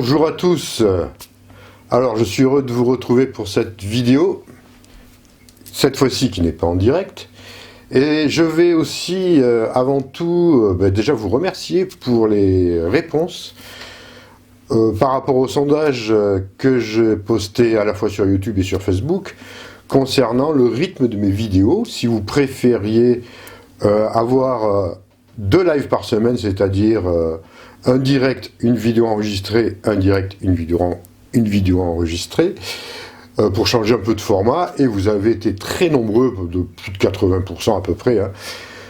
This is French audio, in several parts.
Bonjour à tous. Alors je suis heureux de vous retrouver pour cette vidéo, cette fois-ci qui n'est pas en direct. Et je vais aussi avant tout déjà vous remercier pour les réponses par rapport au sondage que j'ai posté à la fois sur YouTube et sur Facebook concernant le rythme de mes vidéos. Si vous préfériez avoir 2 lives par semaine, c'est-à-dire un direct, une vidéo enregistrée, un direct, une vidéo enregistrée, pour changer un peu de format, et vous avez été très nombreux, de plus de 80% à peu près,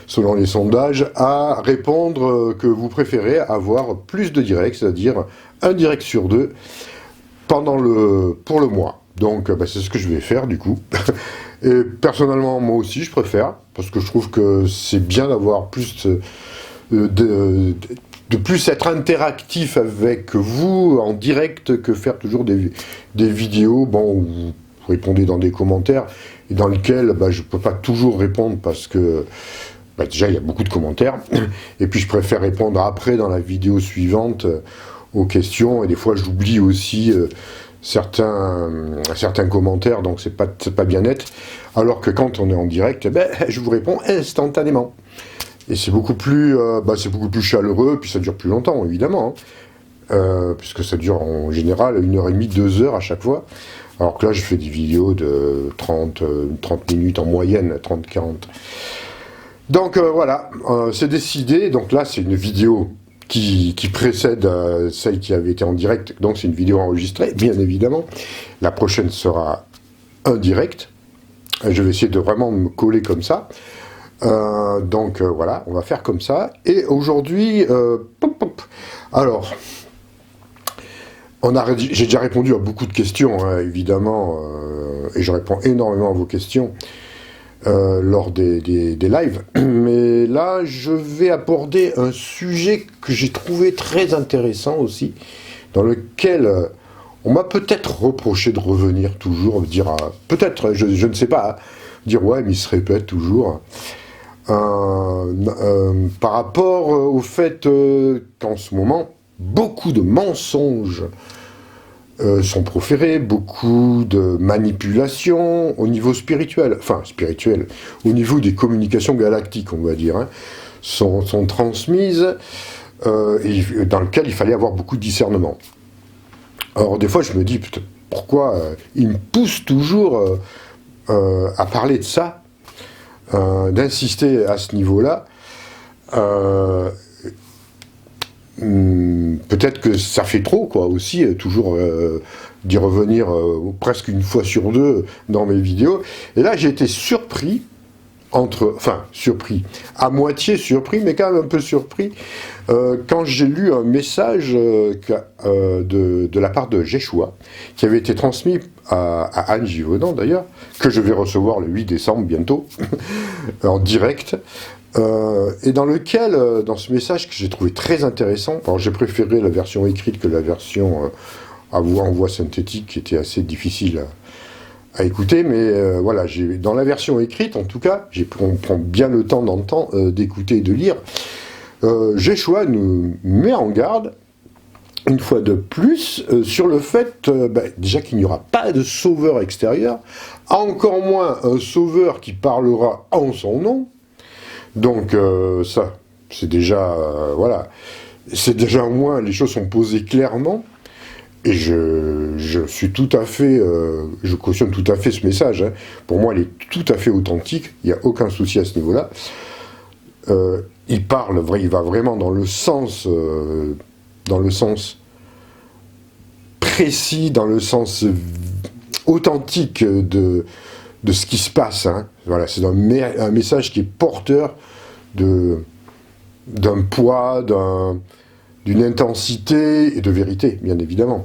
selon les sondages, à répondre que vous préférez avoir plus de directs, c'est-à-dire un direct sur 2 pour le mois. Donc c'est ce que je vais faire du coup. Et personnellement, moi aussi, je préfère, parce que je trouve que c'est bien d'avoir plus de plus être interactif avec vous en direct que faire toujours des vidéos où vous répondez dans des commentaires et dans lesquels je ne peux pas toujours répondre parce que déjà il y a beaucoup de commentaires et puis je préfère répondre après dans la vidéo suivante aux questions, et des fois j'oublie aussi certains commentaires, donc c'est pas bien net, alors que quand on est en direct, je vous réponds instantanément. Et c'est beaucoup plus chaleureux, puis ça dure plus longtemps, évidemment, puisque ça dure en général 1h30, 2 heures à chaque fois, alors que là je fais des vidéos de 30 minutes en moyenne, 30-40. Donc voilà, c'est décidé. Donc là c'est une vidéo qui précède celle qui avait été en direct, donc c'est une vidéo enregistrée, bien évidemment. La prochaine sera un direct. Je vais essayer de vraiment me coller comme ça. Voilà, on va faire comme ça. Et aujourd'hui, alors, j'ai déjà répondu à beaucoup de questions, évidemment, et je réponds énormément à vos questions lors des lives. Mais là, je vais aborder un sujet que j'ai trouvé très intéressant aussi, dans lequel on m'a peut-être reproché de revenir toujours, peut-être, je ne sais pas, dire ouais, mais il se répète toujours. Par rapport au fait qu'en ce moment, beaucoup de mensonges sont proférés, beaucoup de manipulations au niveau spirituel, au niveau des communications galactiques, on va dire, sont transmises, et dans lequel il fallait avoir beaucoup de discernement. Alors des fois je me dis, pourquoi ils me poussent toujours à parler de ça, d'insister à ce niveau-là. Peut-être que ça fait trop, aussi, toujours d'y revenir presque une fois sur 2 dans mes vidéos. Et là, j'ai été surpris, à moitié surpris, mais quand même un peu surpris, quand j'ai lu un message de la part de Jeshua, qui avait été transmis à Anne Givaudan d'ailleurs, que je vais recevoir le 8 décembre bientôt, en direct, et dans lequel, dans ce message que j'ai trouvé très intéressant, alors j'ai préféré la version écrite que la version en voix synthétique, qui était assez difficile à écouter, mais voilà, dans la version écrite, en tout cas, on prend bien le temps d'écouter et de lire. Jeshua nous met en garde, une fois de plus, sur le fait déjà qu'il n'y aura pas de sauveur extérieur, encore moins un sauveur qui parlera en son nom. Donc ça, c'est déjà, c'est déjà au moins, les choses sont posées clairement. Et je suis tout à fait, je cautionne tout à fait ce message. Pour moi, il est tout à fait authentique. Il n'y a aucun souci à ce niveau-là. Il va vraiment dans le sens précis, dans le sens authentique de ce qui se passe. Voilà, c'est un message qui est porteur d'un poids, d'une intensité et de vérité, bien évidemment.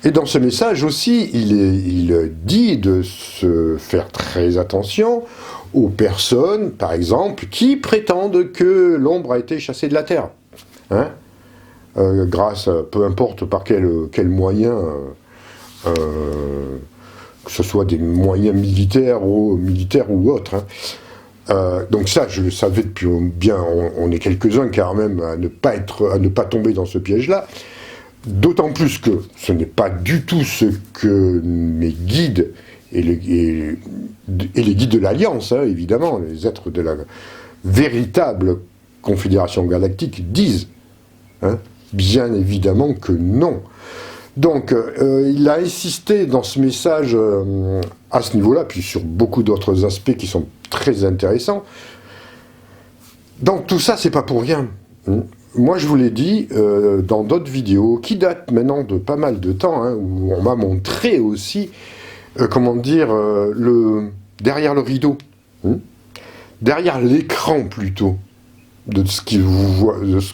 Et dans ce message aussi, il dit de se faire très attention aux personnes, par exemple, qui prétendent que l'ombre a été chassée de la Terre. Grâce, peu importe par quel moyen, que ce soit des moyens militaires ou autres. Donc ça, je le savais depuis bien, on est quelques-uns quand même à ne pas tomber dans ce piège-là. D'autant plus que ce n'est pas du tout ce que mes guides et les guides de l'Alliance, hein, évidemment, les êtres de la véritable Confédération Galactique disent. Hein. Bien évidemment que non. Donc, il a insisté dans ce message à ce niveau-là, puis sur beaucoup d'autres aspects qui sont très intéressants. Donc, tout ça, c'est pas pour rien. Moi, je vous l'ai dit dans d'autres vidéos, qui datent maintenant de pas mal de temps, hein, où on m'a montré aussi, comment dire, derrière le rideau, derrière l'écran plutôt, de ce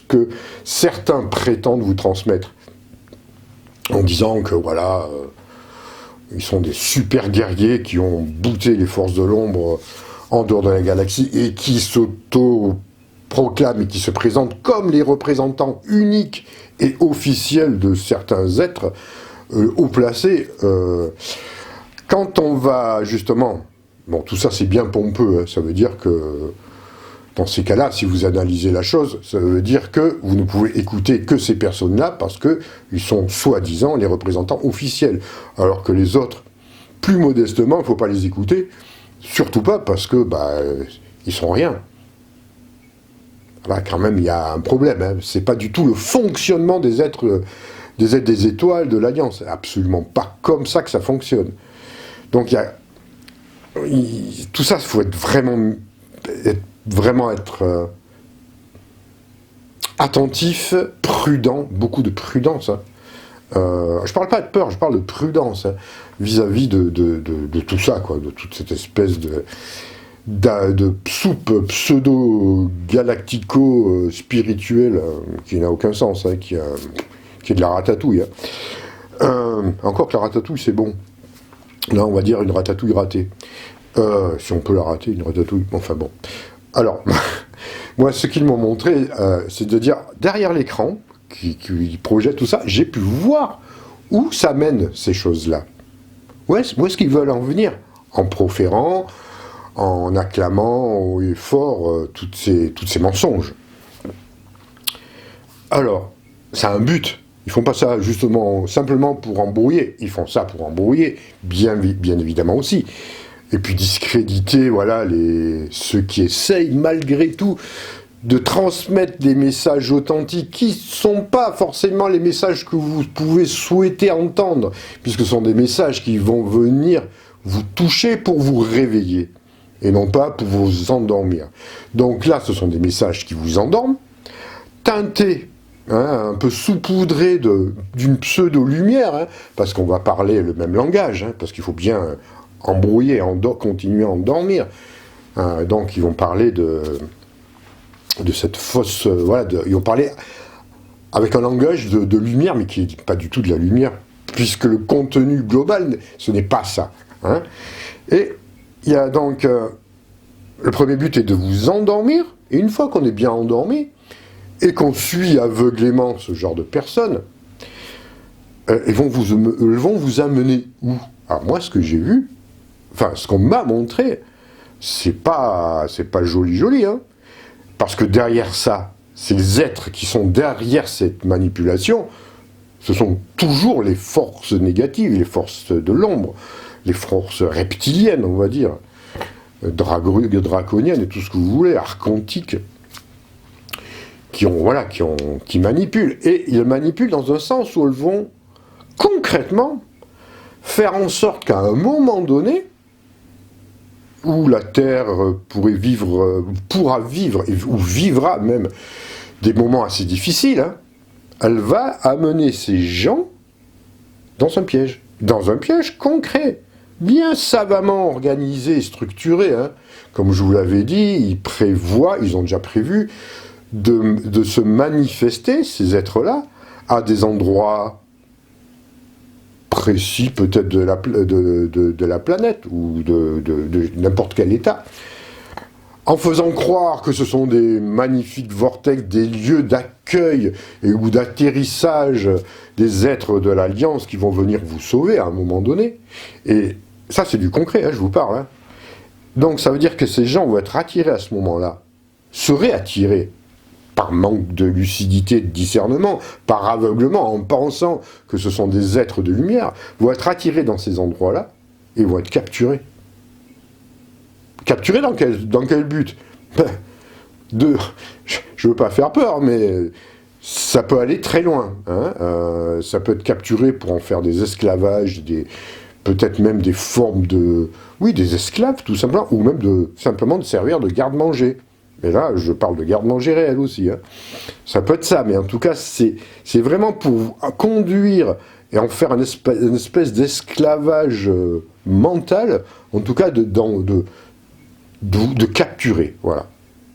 que certains prétendent vous transmettre, en disant que voilà, ils sont des super guerriers qui ont bouté les forces de l'ombre en dehors de la galaxie et qui s'auto-proclament et qui se présentent comme les représentants uniques et officiels de certains êtres haut placés. Quand on va justement, bon, tout ça c'est bien pompeux, hein, ça veut dire que dans ces cas-là, si vous analysez la chose, ça veut dire que vous ne pouvez écouter que ces personnes-là parce qu'ils sont soi-disant les représentants officiels. Alors que les autres, plus modestement, il ne faut pas les écouter, surtout pas parce que ils sont rien. Là, quand même, il y a un problème. Hein. C'est pas du tout le fonctionnement des êtres des étoiles de l'Alliance. C'est absolument pas comme ça que ça fonctionne. Donc, tout ça, il faut vraiment être attentif, prudent, beaucoup de prudence. Hein. Je parle pas de peur, je parle de prudence hein, vis-à-vis de tout ça, quoi, de toute cette espèce de soupe pseudo-galactico-spirituelle qui n'a aucun sens, hein, qui est de la ratatouille. Hein. Encore que la ratatouille, c'est bon. Là, on va dire une ratatouille ratée. Si on peut la rater, une ratatouille, enfin bon. Alors, moi, ce qu'ils m'ont montré, c'est de dire, derrière l'écran, qui projette tout ça, j'ai pu voir où ça mène, ces choses-là. Où est-ce qu'ils veulent en venir? En proférant, en acclamant haut et fort tous ces mensonges. Alors, ça a un but. Ils font pas ça, justement, simplement pour embrouiller. Ils font ça pour embrouiller, bien évidemment aussi. Et puis discréditer, voilà, ceux qui essayent, malgré tout, de transmettre des messages authentiques qui ne sont pas forcément les messages que vous pouvez souhaiter entendre, puisque ce sont des messages qui vont venir vous toucher pour vous réveiller, et non pas pour vous endormir. Donc là, ce sont des messages qui vous endorment, teintés, hein, un peu saupoudrés d'une pseudo-lumière, hein, parce qu'on va parler le même langage, hein, parce qu'il faut bien embrouiller, continuer à endormir. Donc ils vont parler de cette fausse... ils vont parler avec un langage de lumière, mais qui n'est pas du tout de la lumière, puisque le contenu global, ce n'est pas ça. Hein. Et il y a donc... le premier but est de vous endormir, et une fois qu'on est bien endormi, et qu'on suit aveuglément ce genre de personnes, elles vont vous amener où? Alors moi, ce que j'ai vu, enfin, ce qu'on m'a montré, c'est pas joli, hein. Parce que derrière ça, ces êtres qui sont derrière cette manipulation, ce sont toujours les forces négatives, les forces de l'ombre, les forces reptiliennes, on va dire, draconiennes et tout ce que vous voulez, archontiques, qui manipulent. Et ils manipulent dans un sens où elles vont concrètement faire en sorte qu'à un moment donné, où la Terre pourra vivre, ou vivra même des moments assez difficiles, hein, elle va amener ces gens dans un piège concret, bien savamment organisé et structuré. Hein. Comme je vous l'avais dit, ils ont déjà prévu de se manifester, ces êtres-là, à des endroits précis peut-être de la planète ou de n'importe quel état, en faisant croire que ce sont des magnifiques vortex, des lieux d'accueil ou d'atterrissage des êtres de l'Alliance qui vont venir vous sauver à un moment donné. Et ça, c'est du concret, hein, je vous parle. Hein. Donc ça veut dire que ces gens vont être attirés à ce moment-là, seraient attirés par manque de lucidité, de discernement, par aveuglement, en pensant que ce sont des êtres de lumière, vont être attirés dans ces endroits-là et vont être capturés. Capturés dans quel but? Je ne veux pas faire peur, mais ça peut aller très loin. Hein. Ça peut être capturé pour en faire des esclavages, peut-être même des formes de... Oui, des esclaves, tout simplement, ou même simplement de servir de garde-manger. Mais là, je parle de garde-manger réel aussi. Hein. Ça peut être ça, mais en tout cas, c'est vraiment pour conduire et en faire une espèce d'esclavage mental, en tout cas de capturer, voilà.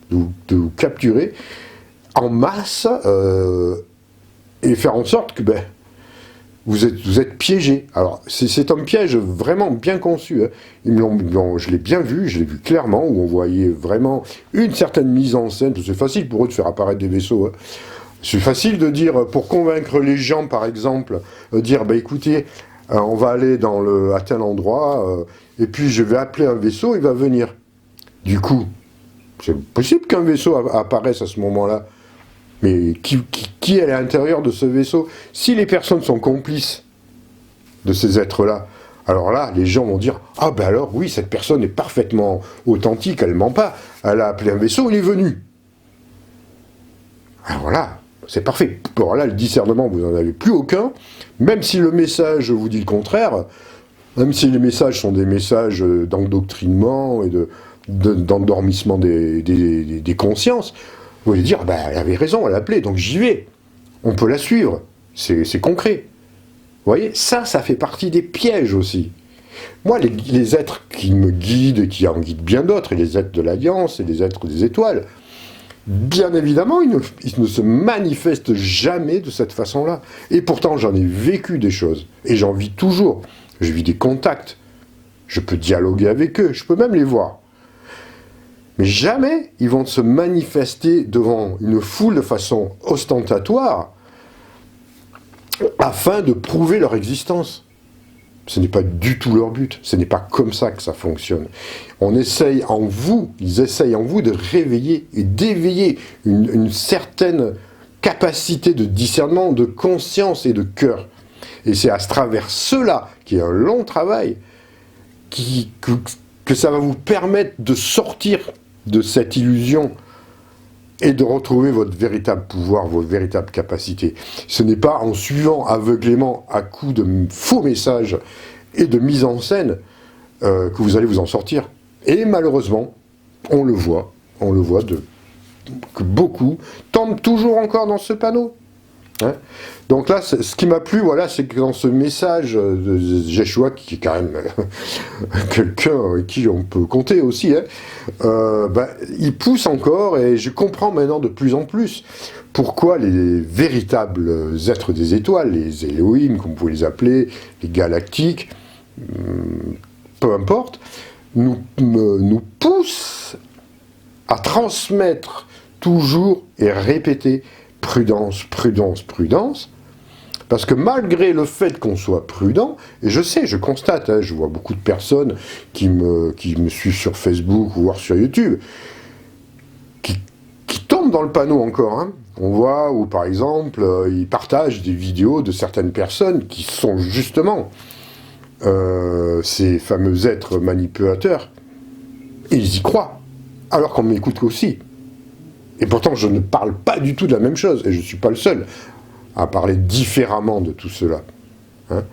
De vous capturer en masse et faire en sorte que vous êtes piégé. Alors, c'est un piège vraiment bien conçu. Hein. Je l'ai bien vu, je l'ai vu clairement, où on voyait vraiment une certaine mise en scène. C'est facile pour eux de faire apparaître des vaisseaux. Hein. C'est facile de dire, pour convaincre les gens, par exemple, dire, écoutez, on va aller à tel endroit, et puis je vais appeler un vaisseau, il va venir. Du coup, c'est possible qu'un vaisseau apparaisse à ce moment-là. Mais qui est à l'intérieur de ce vaisseau? Si les personnes sont complices de ces êtres-là, alors là, les gens vont dire « Ah alors oui, cette personne est parfaitement authentique, elle ne ment pas. Elle a appelé un vaisseau, il est venu. » Alors là, c'est parfait. Alors là, le discernement, vous n'en avez plus aucun. Même si le message vous dit le contraire, même si les messages sont des messages d'endoctrinement et d'endormissement des consciences, vous allez dire, elle avait raison, elle a appelé, donc j'y vais. On peut la suivre. C'est concret. Vous voyez, ça fait partie des pièges aussi. Moi, les êtres qui me guident, et qui en guident bien d'autres, et les êtres de l'Alliance, et les êtres des étoiles, bien évidemment, ils ne se manifestent jamais de cette façon-là. Et pourtant, j'en ai vécu des choses. Et j'en vis toujours. Je vis des contacts. Je peux dialoguer avec eux. Je peux même les voir. Mais jamais ils vont se manifester devant une foule de façon ostentatoire afin de prouver leur existence. Ce n'est pas du tout leur but. Ce n'est pas comme ça que ça fonctionne. Ils essayent en vous de réveiller et d'éveiller une certaine capacité de discernement, de conscience et de cœur. Et c'est à travers cela, qui est un long travail, que ça va vous permettre de sortir de cette illusion et de retrouver votre véritable pouvoir, vos véritables capacités. Ce n'est pas en suivant aveuglément à coups de faux messages et de mise en scène que vous allez vous en sortir. Et malheureusement, on le voit que beaucoup tombent toujours encore dans ce panneau. Hein. Donc là, ce qui m'a plu, voilà, c'est que dans ce message de Yeshua, qui est quand même quelqu'un avec qui on peut compter aussi, hein, il pousse encore, et je comprends maintenant de plus en plus pourquoi les véritables êtres des étoiles, les Elohim, comme vous pouvez les appeler, les galactiques, peu importe, nous poussent à transmettre toujours et répéter prudence, prudence, prudence, parce que malgré le fait qu'on soit prudent, et je constate, hein, je vois beaucoup de personnes qui me suivent sur Facebook ou voire sur YouTube, qui tombent dans le panneau encore. Hein. On voit où, par exemple, ils partagent des vidéos de certaines personnes qui sont justement ces fameux êtres manipulateurs, et ils y croient, alors qu'on m'écoute aussi. Et pourtant, je ne parle pas du tout de la même chose, et je ne suis pas le seul à parler différemment de tout cela. Hein.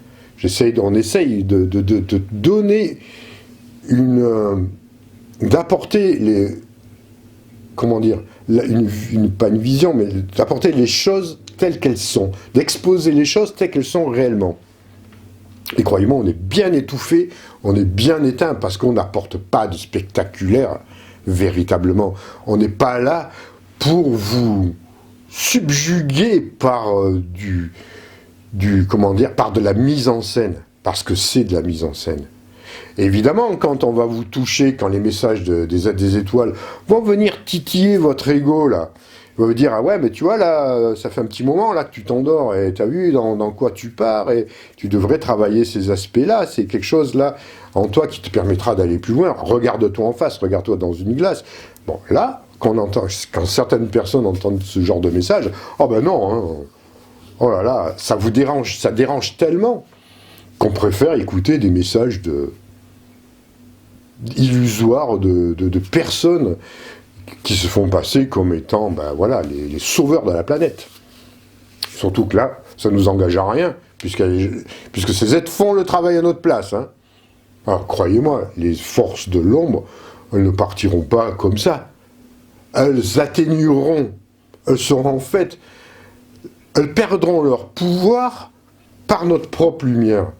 On essaye de donner d'apporter pas une vision, mais d'apporter les choses telles qu'elles sont, d'exposer les choses telles qu'elles sont réellement. Et croyez-moi, on est bien étouffé, on est bien éteint, parce qu'on n'apporte pas de spectaculaire, véritablement. On n'est pas là pour vous subjuguer par par de la mise en scène, parce que c'est de la mise en scène. Et évidemment, quand on va vous toucher, quand les messages des étoiles vont venir titiller votre ego, là, ils vont vous dire, ah ouais, mais tu vois, là, ça fait un petit moment, là, que tu t'endors, et t'as vu dans quoi tu pars, et tu devrais travailler ces aspects-là, c'est quelque chose, là, en toi qui te permettra d'aller plus loin. Regarde-toi en face, regarde-toi dans une glace. Bon, là, quand certaines personnes entendent ce genre de message, oh ben non, hein, oh là là, ça dérange tellement qu'on préfère écouter des messages illusoires de personnes qui se font passer comme étant, ben voilà, les sauveurs de la planète. Surtout que là, ça ne nous engage à rien, puisque ces êtres font le travail à notre place. Hein. Alors, croyez-moi, les forces de l'ombre, elles ne partiront pas comme ça. Elles atténueront, elles seront en fait, elles perdront leur pouvoir par notre propre lumière.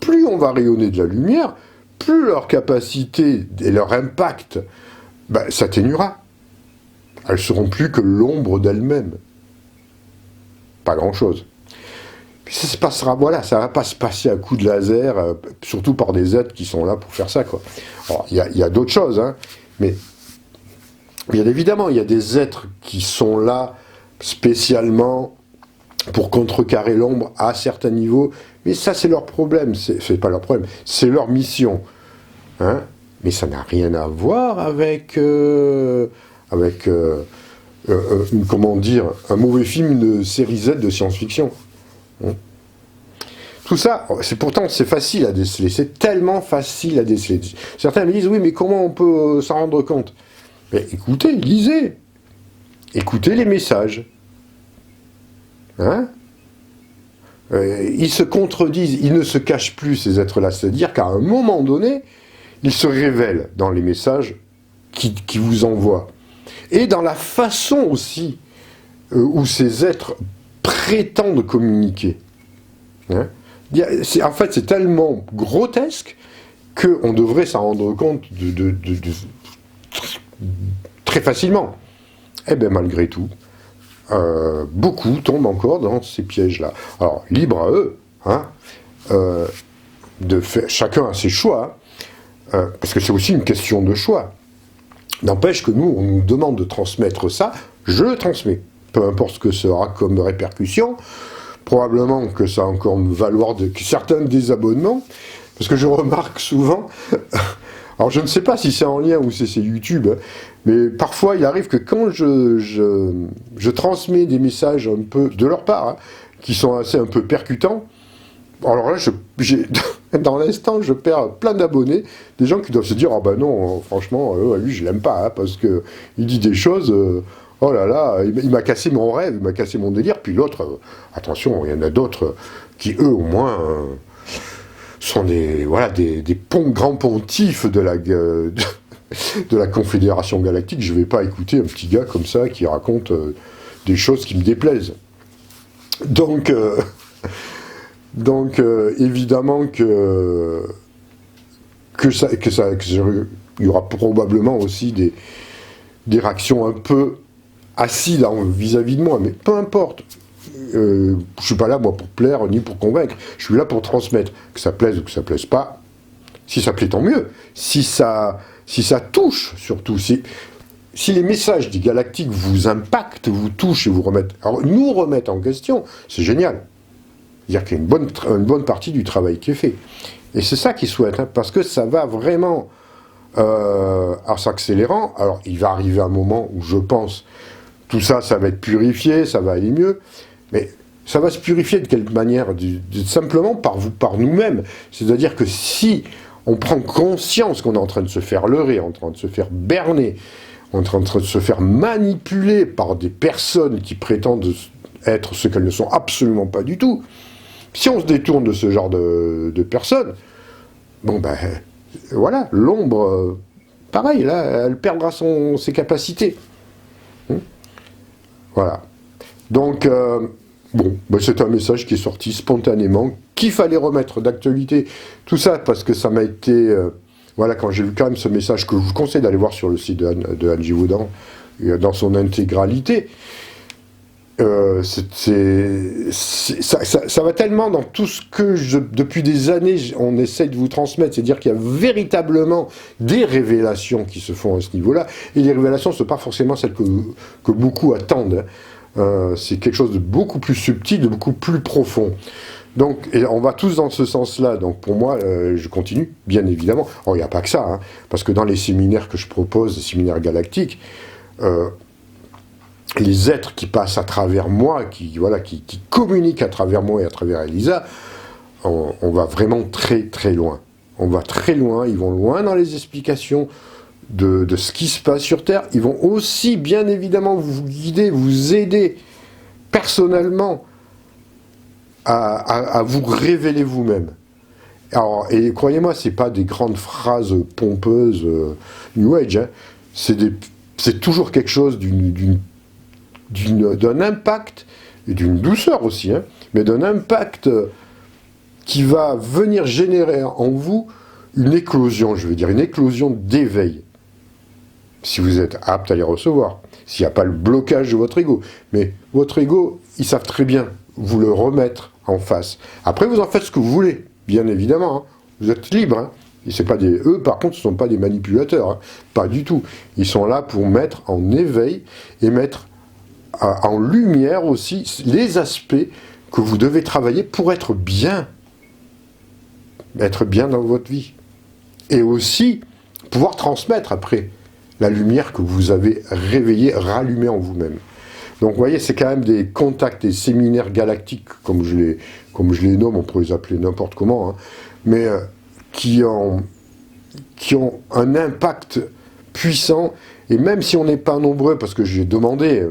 Plus on va rayonner de la lumière, plus leur capacité et leur impact s'atténuera. Elles seront plus que l'ombre d'elles-mêmes. Pas grand-chose. Puis ça se passera, voilà, ça va pas se passer à coups de laser, surtout par des êtres qui sont là pour faire ça, quoi. Alors, il y a d'autres choses, hein, mais bien évidemment, il y a des êtres qui sont là spécialement pour contrecarrer l'ombre à certains niveaux, mais ça c'est leur problème, c'est pas leur problème, c'est leur mission. Hein, mais ça n'a rien à voir avec comment dire, un mauvais film, une série Z de science-fiction. Hein. Tout ça, pourtant c'est facile à déceler, c'est tellement facile à déceler. Certains me disent, oui, mais comment on peut s'en rendre compte? Mais écoutez, lisez, écoutez les messages. Hein, ils se contredisent, ils ne se cachent plus, ces êtres-là. C'est-à-dire qu'à un moment donné, ils se révèlent dans les messages qui vous envoient. Et dans la façon aussi où ces êtres prétendent communiquer. Hein, en fait, c'est tellement grotesque qu'on devrait s'en rendre compte très facilement. Eh bien, malgré tout, beaucoup tombent encore dans ces pièges-là. Alors, libre à eux, hein, chacun a ses choix, parce que c'est aussi une question de choix. N'empêche que nous, on nous demande de transmettre ça, je le transmets. Peu importe ce que ça aura comme répercussion, probablement que ça va encore me valoir certains désabonnements, parce que je remarque souvent, alors je ne sais pas si c'est en lien ou si c'est YouTube, mais parfois il arrive que quand je transmets des messages un peu de leur part, hein, qui sont assez un peu percutants, alors là, dans l'instant, je perds plein d'abonnés, des gens qui doivent se dire, ah ben non, franchement, lui je l'aime pas, hein, parce que il dit des choses, oh là là, il m'a cassé mon rêve, il m'a cassé mon délire, puis l'autre, attention, il y en a d'autres qui, eux, au moins, sont des grands pontifs de la Confédération Galactique. Je vais pas écouter un petit gars comme ça qui raconte des choses qui me déplaisent. Donc, évidemment il y aura probablement aussi des réactions un peu acides vis-à-vis de moi, mais peu importe. Je suis pas là, moi, pour plaire ni pour convaincre. Je suis là pour transmettre. Que ça plaise ou que ça plaise pas. Si ça plaît, tant mieux. Si ça touche, surtout. Si les messages des galactiques vous impactent, vous touchent et nous remettent en question, c'est génial. C'est-à-dire qu'il y a une bonne partie du travail qui est fait. Et c'est ça qu'ils souhaitent, hein, parce que ça va vraiment en s'accélérant. Alors, il va arriver un moment où je pense tout ça va être purifié, ça va aller mieux, mais ça va se purifier de quelle manière? Simplement par nous-mêmes. C'est-à-dire que si on prend conscience qu'on est en train de se faire leurrer, en train de se faire berner, en train de se faire manipuler par des personnes qui prétendent être ce qu'elles ne sont absolument pas du tout, si on se détourne de ce genre de personnes, bon ben, voilà, l'ombre, pareil, là, elle perdra ses capacités. Voilà. Donc, c'est un message qui est sorti spontanément, qu'il fallait remettre d'actualité. Tout ça parce que ça m'a été... quand j'ai vu quand même ce message, que je vous conseille d'aller voir sur le site de Anne Givaudan, dans son intégralité, ça va tellement dans tout ce que depuis des années on essaye de vous transmettre, c'est-à-dire qu'il y a véritablement des révélations qui se font à ce niveau-là, et les révélations ne sont pas forcément celles que beaucoup attendent, hein. C'est quelque chose de beaucoup plus subtil, de beaucoup plus profond. Donc, et on va tous dans ce sens-là. Donc pour moi, je continue, bien évidemment. Alors il n'y a pas que ça, hein, parce que dans les séminaires que je propose, les séminaires galactiques, les êtres qui passent à travers moi, qui communiquent à travers moi et à travers Elisa, on va vraiment très très loin. On va très loin, ils vont loin dans les explications de ce qui se passe sur Terre. Ils vont aussi, bien évidemment, vous guider, vous aider personnellement à vous révéler vous-même. Alors, et croyez-moi, c'est pas des grandes phrases pompeuses New Age, hein. C'est toujours quelque chose d'un impact, et d'une douceur aussi, hein, mais d'un impact qui va venir générer en vous une éclosion, je veux dire, une éclosion d'éveil. Si vous êtes apte à les recevoir, s'il n'y a pas le blocage de votre ego. Mais votre ego, ils savent très bien vous le remettre en face. Après, vous en faites ce que vous voulez, bien évidemment. Hein. Vous êtes libre. Hein. Et c'est pas eux, par contre, ce ne sont pas des manipulateurs. Hein. Pas du tout. Ils sont là pour mettre en éveil et mettre en lumière aussi les aspects que vous devez travailler pour être bien dans votre vie. Et aussi pouvoir transmettre après la lumière que vous avez réveillée, rallumée en vous-même. Donc vous voyez, c'est quand même des contacts, des séminaires galactiques, comme je les nomme, on pourrait les appeler n'importe comment, hein, mais qui ont un impact puissant, et même si on n'est pas nombreux, parce que j'ai demandé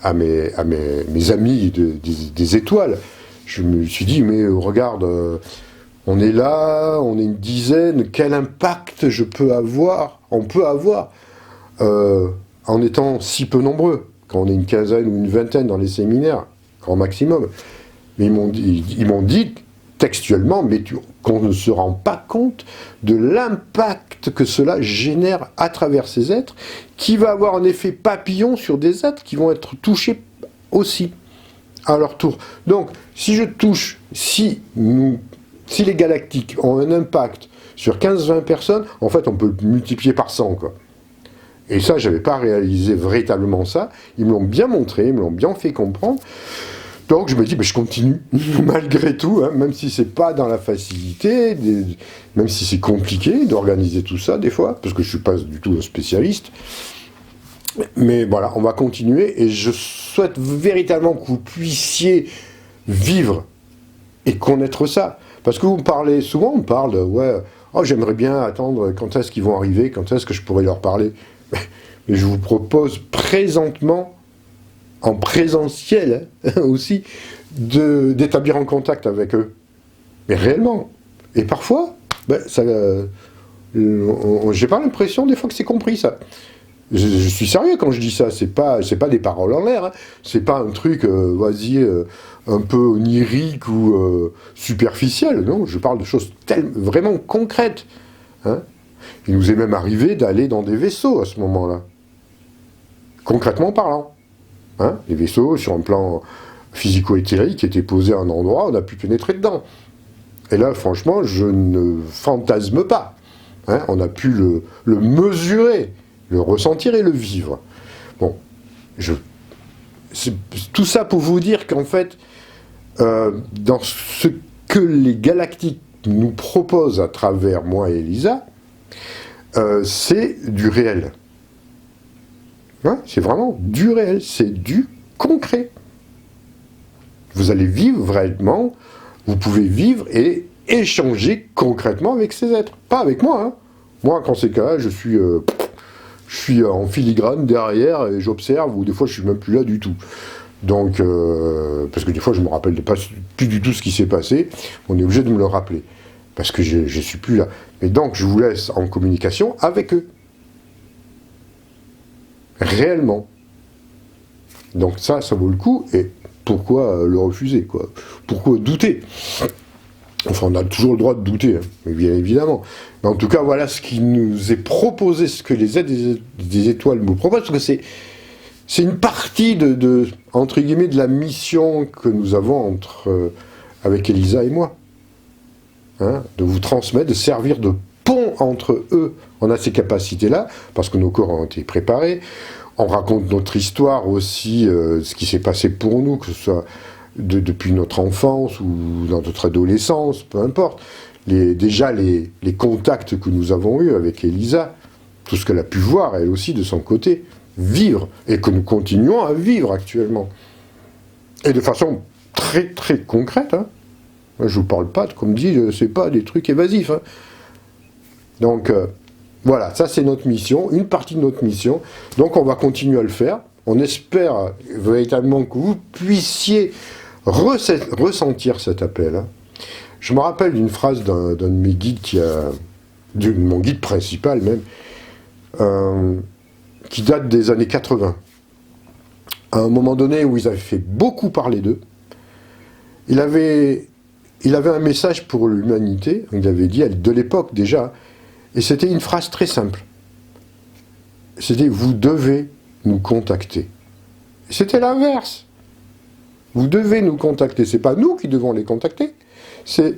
à mes amis des étoiles, je me suis dit, mais regarde, on est là, on est une dizaine, quel impact on peut avoir en étant si peu nombreux, quand on est une quinzaine ou une vingtaine dans les séminaires, grand maximum. Mais ils m'ont dit textuellement, mais qu'on ne se rend pas compte de l'impact que cela génère à travers ces êtres, qui va avoir un effet papillon sur des êtres qui vont être touchés aussi à leur tour. Donc, si les galactiques ont un impact sur 15-20 personnes, en fait, on peut le multiplier par 100, quoi. Et ça, je n'avais pas réalisé véritablement ça. Ils me l'ont bien montré, ils me l'ont bien fait comprendre. Donc, je me dis, je continue, malgré tout, hein, même si c'est pas dans la facilité, même si c'est compliqué d'organiser tout ça, des fois, parce que je suis pas du tout un spécialiste. Mais voilà, on va continuer, et je souhaite véritablement que vous puissiez vivre et connaître ça. Parce que on parle de, ouais, oh, j'aimerais bien attendre, quand est-ce qu'ils vont arriver, quand est-ce que je pourrais leur parler. Mais je vous propose présentement, en présentiel hein, aussi, d'établir un contact avec eux. Mais réellement. Et parfois, j'ai pas l'impression des fois que c'est compris ça. Je suis sérieux quand je dis ça, c'est pas des paroles en l'air, hein. C'est pas un truc, un peu onirique ou superficiel, non, je parle de choses vraiment concrètes. Hein. Il nous est même arrivé d'aller dans des vaisseaux à ce moment-là, concrètement parlant. Hein. Les vaisseaux, sur un plan physico-éthérique, étaient posés à un endroit, on a pu pénétrer dedans. Et là, franchement, je ne fantasme pas. Hein. On a pu le mesurer, le ressentir et le vivre. Bon, c'est tout ça pour vous dire qu'en fait, dans ce que les galactiques nous proposent à travers moi et Elisa, c'est du réel. Hein, c'est vraiment du réel, c'est du concret. Vous allez vivre vraiment, vous pouvez vivre et échanger concrètement avec ces êtres. Pas avec moi, hein. Moi, quand c'est le cas, je suis en filigrane derrière et j'observe, ou des fois je suis même plus là du tout. Donc, parce que des fois je me rappelle plus du tout ce qui s'est passé, on est obligé de me le rappeler, parce que je suis plus là. Mais donc je vous laisse en communication avec eux. Réellement. Donc ça vaut le coup, et pourquoi le refuser, quoi? Pourquoi douter? Enfin, on a toujours le droit de douter, hein, bien évidemment. Mais en tout cas, voilà ce qui nous est proposé, ce que les êtres des étoiles nous proposent, parce que c'est une partie entre guillemets, de la mission que nous avons avec Elisa et moi. Hein, de vous transmettre, de servir de pont entre eux. On a ces capacités-là, parce que nos corps ont été préparés. On raconte notre histoire aussi, ce qui s'est passé pour nous, que ce soit depuis notre enfance ou dans notre adolescence, peu importe. Déjà les contacts que nous avons eus avec Elisa, tout ce qu'elle a pu voir, elle aussi, de son côté, vivre, et que nous continuons à vivre actuellement. Et de façon très très concrète, hein. Je ne vous parle pas, comme dit, c'est pas des trucs évasifs, hein. Donc, voilà, ça c'est notre mission, une partie de notre mission, donc on va continuer à le faire. On espère véritablement que vous puissiez ressentir cet appel, hein. Je me rappelle d'une phrase d'un de mes guides, mon guide principal même, qui date des années 80. À un moment donné où ils avaient fait beaucoup parler d'eux, il avait un message pour l'humanité, il avait dit, de l'époque déjà, et c'était une phrase très simple. C'était « vous devez nous contacter ». C'était l'inverse. Vous devez nous contacter, c'est pas nous qui devons les contacter. C'est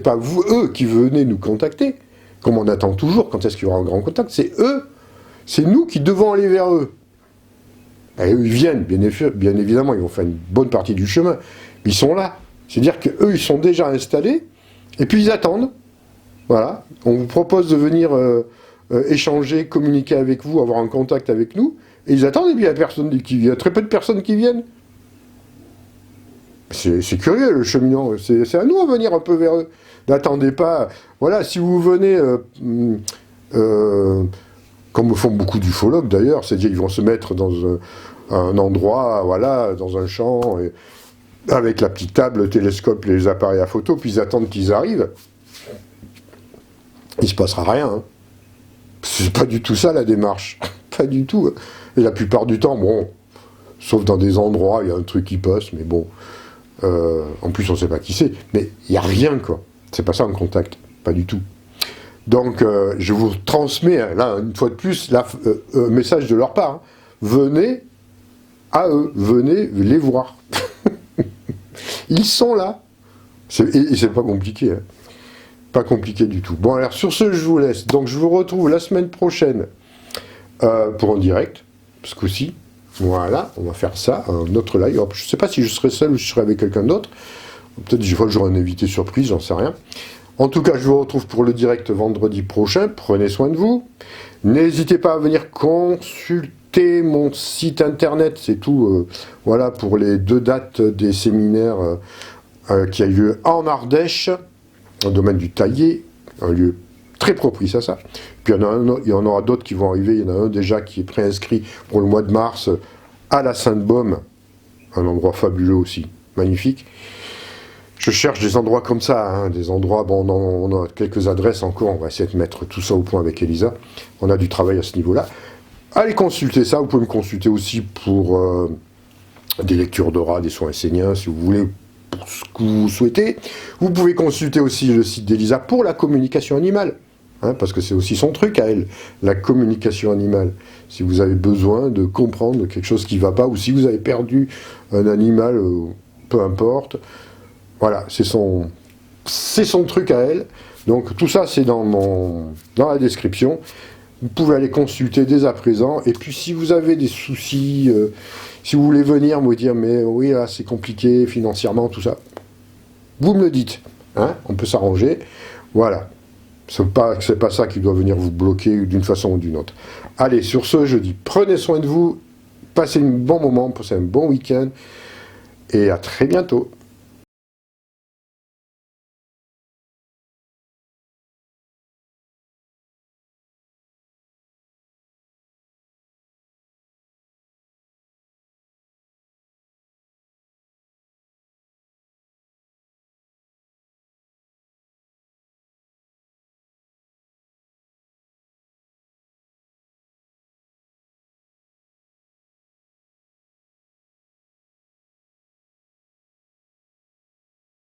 pas eux qui venez nous contacter, comme on attend toujours quand est-ce qu'il y aura un grand contact, c'est eux, c'est nous qui devons aller vers eux. Et eux, ils viennent, bien évidemment, ils vont faire une bonne partie du chemin, mais ils sont là. C'est-à-dire qu'eux, ils sont déjà installés, et puis ils attendent. Voilà, on vous propose de venir échanger, communiquer avec vous, avoir un contact avec nous, et ils attendent, et puis il y a très peu de personnes qui viennent. C'est curieux le cheminement, c'est à nous à venir un peu vers eux. N'attendez pas, voilà, si vous venez, comme le font beaucoup d'ufologues d'ailleurs, c'est-à-dire qu'ils vont se mettre dans un endroit, voilà, dans un champ, avec la petite table, le télescope, les appareils à photo, puis ils attendent qu'ils arrivent. Il ne se passera rien. Hein. C'est pas du tout ça la démarche. Pas du tout. Hein. Et la plupart du temps, bon, sauf dans des endroits, il y a un truc qui passe, mais bon. En plus, on ne sait pas qui c'est. Mais il n'y a rien, quoi. C'est pas ça un contact. Pas du tout. Donc, je vous transmets, là, une fois de plus, un message de leur part. Hein. Venez à eux. Venez les voir. Ils sont là. Et c'est pas compliqué. Hein. Pas compliqué du tout. Bon, alors sur ce, je vous laisse. Donc, je vous retrouve la semaine prochaine pour un direct, ce coup-ci. Voilà, on va faire ça, un autre live. Alors, je ne sais pas si je serai seul ou si je serai avec quelqu'un d'autre. Peut-être des fois que j'aurai un invité surprise, j'en sais rien. En tout cas, je vous retrouve pour le direct vendredi prochain. Prenez soin de vous. N'hésitez pas à venir consulter mon site internet. C'est tout. Voilà, pour les 2 dates des séminaires qui a eu lieu en Ardèche, dans le domaine du taillé, un lieu très propice à ça. Puis il y en aura d'autres qui vont arriver. Il y en a un déjà qui est préinscrit pour le mois de mars à la Sainte-Baume, un endroit fabuleux aussi, magnifique. Je cherche des endroits comme ça, hein, des endroits, bon, on a quelques adresses encore, on va essayer de mettre tout ça au point avec Elisa. On a du travail à ce niveau-là. Allez consulter ça, vous pouvez me consulter aussi pour des lectures d'aura, des soins esséniens, si vous voulez, pour ce que vous souhaitez. Vous pouvez consulter aussi le site d'Elisa pour la communication animale, hein, parce que c'est aussi son truc à elle, la communication animale. Si vous avez besoin de comprendre quelque chose qui ne va pas, ou si vous avez perdu un animal, peu importe, voilà, c'est son truc à elle. Donc tout ça, c'est dans la description. Vous pouvez aller consulter dès à présent. Et puis si vous avez des soucis, si vous voulez venir me dire, mais oui, là, c'est compliqué financièrement, tout ça, vous me le dites. Hein, on peut s'arranger. Voilà. C'est pas ça qui doit venir vous bloquer d'une façon ou d'une autre. Allez, sur ce, je dis, prenez soin de vous, passez un bon moment, passez un bon week-end, et à très bientôt.